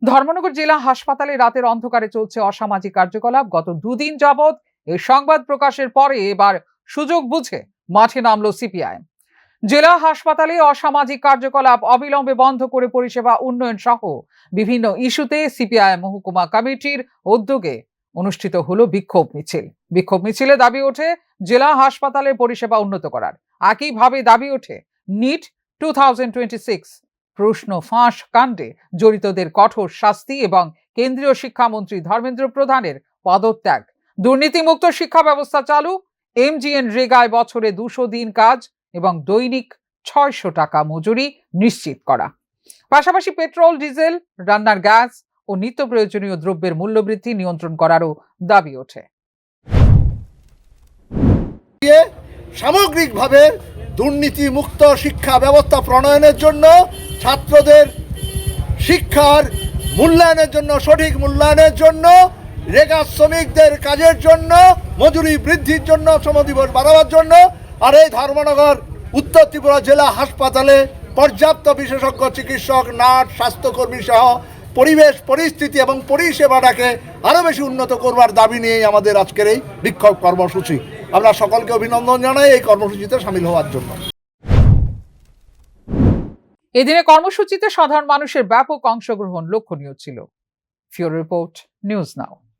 ধর্মনগর জেলা হাসপাতালে রাতের অন্ধকারে চলছে অসামাজিক কার্যকলাপ। গত দুদিন যাবৎ এই সংবাদ প্রকাশের পরে এবার সুযোগ বুঝে মাঠে নামলো সিপিআইএম। জেলা হাসপাতালে অসামাজিক কার্যকলাপ অবিলম্বে বন্ধ করে পরিষেবা উন্নয়ন সহ বিভিন্ন ইস্যুতে সিপিআইএম মহকুমা কমিটির উদ্যোগে অনুষ্ঠিত হলো বিক্ষোভ মিছিল। বিক্ষোভ মিছিলে দাবি ওঠে জেলা হাসপাতালের পরিষেবা উন্নত করার। একইভাবে দাবি ওঠে নিট 2026 প্রশ্ন ফাঁস কাণ্ডে জড়িতদের কঠোর শাস্তি এবং কেন্দ্রীয় শিক্ষামন্ত্রী ধর্মেন্দ্র প্রধানের পদত্যাগ। দুর্নীতিমুক্ত শিক্ষা ব্যবস্থা চালু, এমজিএন রেগায় বছরে 200 দিন কাজ এবং দৈনিক 600 টাকা মজুরি নিশ্চিত করা। পাশাপাশি পেট্রোল, ডিজেল, রান্নার গ্যাস ও নিত্য প্রয়োজনীয় দ্রব্যের মূল্যবৃদ্ধি নিয়ন্ত্রণ করারও দাবি ওঠে। সামগ্রিকভাবে দুর্নীতিমুক্ত শিক্ষা ব্যবস্থা প্রণয়নের জন্য, ছাত্রদের শিক্ষার মূল্যায়নের জন্য, সঠিক মূল্যায়নের জন্য, রেগা শ্রমিকদের কাজের জন্য, মজুরি বৃদ্ধির জন্য, শ্রমদিবস বাড়াবার জন্য, আর এই ধর্মনগর উত্তর ত্রিপুরা জেলা হাসপাতালে পর্যাপ্ত বিশেষজ্ঞ চিকিৎসক, নার্স, স্বাস্থ্যকর্মী সহ পরিবেশ পরিস্থিতি এবং পরিষেবাটাকে আরও বেশি উন্নত করবার দাবি নিয়েই আমাদের আজকের এই বিক্ষোভ কর্মসূচি। আমরা সকলকে অভিনন্দন জানাই এই কর্মসূচিতে সামিল হওয়ার জন্য। এদিনে কর্মসূচিতে সাধারণ মানুষের ব্যাপক অংশগ্রহণ লক্ষণীয় ছিল। ফিউরো রিপোর্ট, নিউজ নাও।